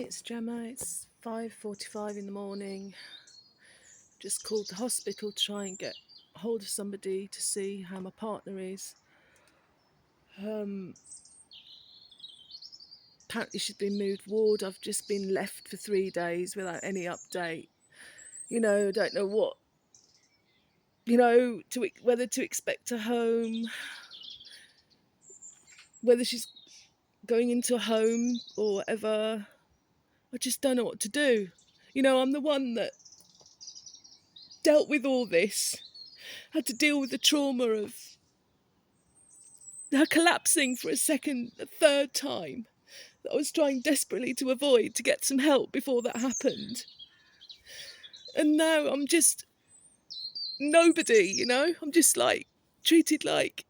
it's Gemma. It's 5:45 in the morning. Just called the hospital to try and get hold of somebody to see how my partner is. Um, Apparently she's been moved ward. I've just been left for 3 days without any update. I don't know what, whether to expect her home, whether she's going into a home or whatever. I just don't know what to do. I'm the one that dealt with all this, had to deal with the trauma of her collapsing for a third time that I was trying desperately to avoid, to get some help before that happened. And now I'm just nobody, I'm just treated like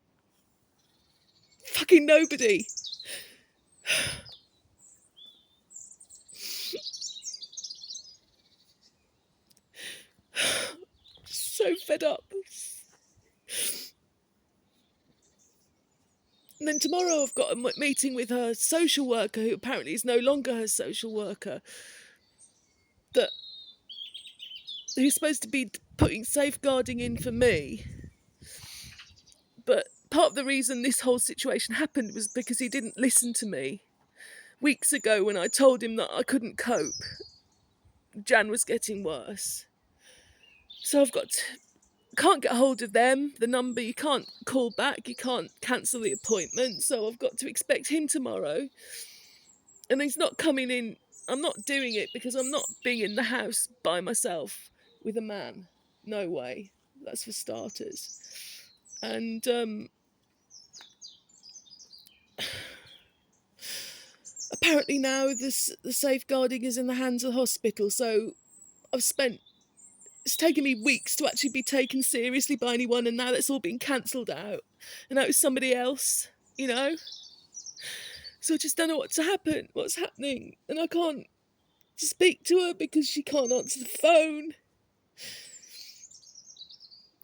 fucking nobody. So fed up. And then tomorrow I've got a meeting with her social worker, who apparently is no longer her social worker, who's supposed to be putting safeguarding in for me. But part of the reason this whole situation happened was because he didn't listen to me. Weeks ago, when I told him that I couldn't cope, Jan was getting worse. So can't get hold of them, the number, you can't call back, you can't cancel the appointment, so I've got to expect him tomorrow. And he's not coming in. I'm not doing it because I'm not being in the house by myself with a man. No way. That's for starters. And apparently now the safeguarding is in the hands of the hospital, so it's taken me weeks to actually be taken seriously by anyone, and now that's all been cancelled out. And now it's somebody else, So I just don't know what's happening. And I can't speak to her because she can't answer the phone.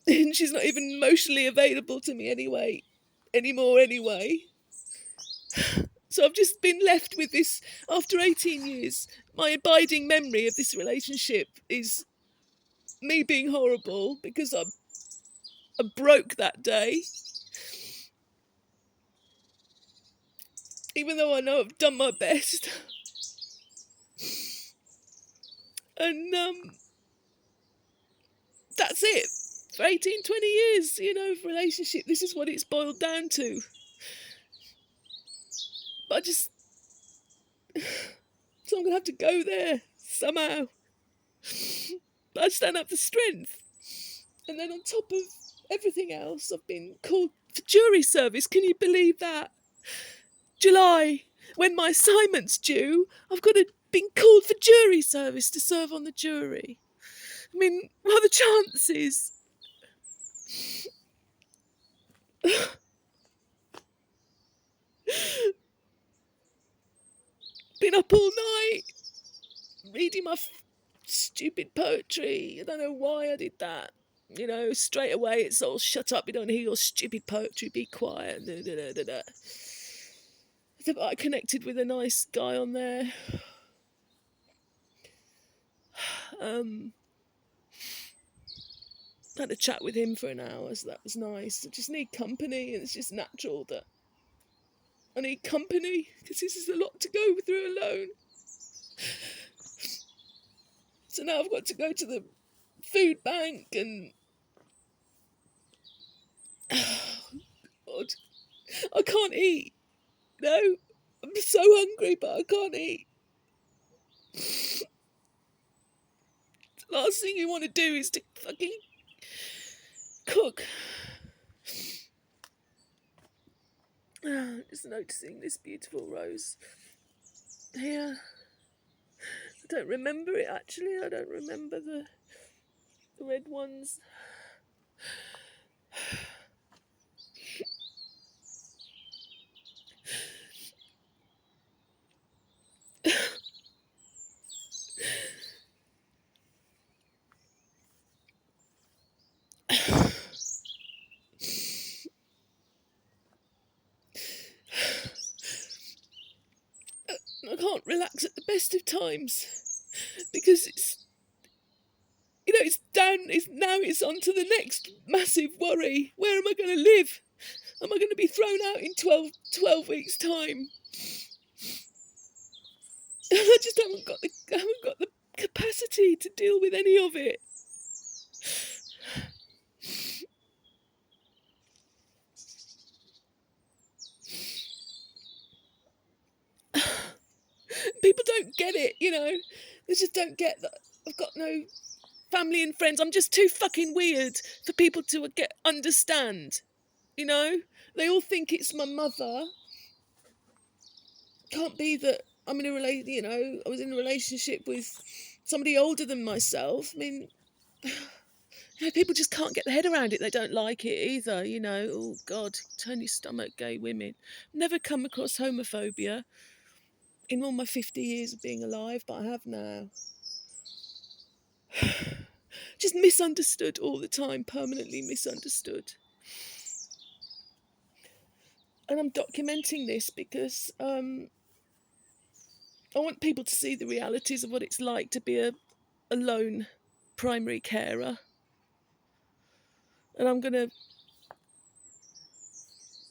And she's not even emotionally available to me anymore anyway. So I've just been left with this, after 18 years, my abiding memory of this relationship is me being horrible because I broke that day. Even though I know I've done my best. And that's it. For 18, 20 years, of relationship, this is what it's boiled down to. But so I'm going to have to go there somehow. But I just don't have the strength. And then on top of everything else, I've been called for jury service. Can you believe that? July, when my assignment's due, I've been called for jury service to serve on the jury. I mean, what are the chances? Been up all night, reading my stupid poetry. I don't know why I did that. Straight away it's all, shut up, you don't hear your stupid poetry, be quiet. I connected with a nice guy on there. Had a chat with him for an hour, so that was nice. I just need company, and it's just natural that I need company, because this is a lot to go through alone. So now I've got to go to the food bank and God, I can't eat. I'm so hungry, but I can't eat. The last thing you want to do is to fucking cook. Just noticing this beautiful rose here. I don't remember it, actually. I don't remember the red ones. I can't relax. relax at the best of times, because it's on to the next massive worry. Where am I going to live? Am I going to be thrown out in 12 weeks' time? I just haven't got the capacity to deal with any of it. People don't get it, They just don't get that I've got no family and friends. I'm just too fucking weird for people to understand, They all think it's my mother. Can't be that I'm in I was in a relationship with somebody older than myself. I mean, people just can't get their head around it. They don't like it either, Oh, God, turn your stomach, gay women. Never come across homophobia in all my 50 years of being alive, but I have now. Just misunderstood all the time, permanently misunderstood. And I'm documenting this because I want people to see the realities of what it's like to be a lone primary carer. And I'm going to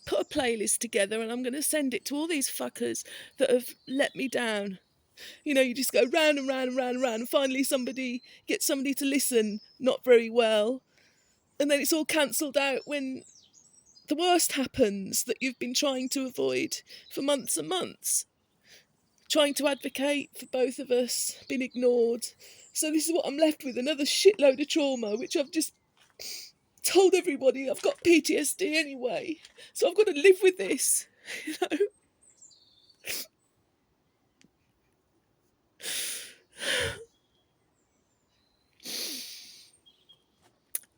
put a playlist together and I'm going to send it to all these fuckers that have let me down. You just go round and round and round and round, and finally gets somebody to listen not very well. And then it's all cancelled out when the worst happens that you've been trying to avoid for months and months. Trying to advocate for both of us, been ignored. So this is what I'm left with, another shitload of trauma, which I've just told everybody I've got PTSD anyway. So I've got to live with this,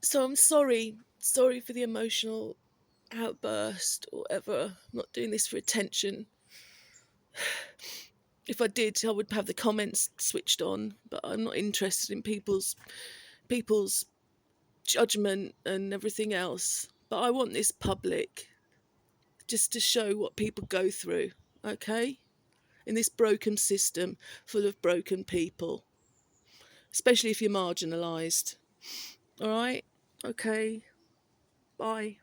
So I'm sorry for the emotional outburst or whatever. I'm not doing this for attention. If I did, I would have the comments switched on, but I'm not interested in people's judgment and everything else. But I want this public, just to show what people go through, okay? In this broken system full of broken people, especially if you're marginalised. All right? Okay. Bye.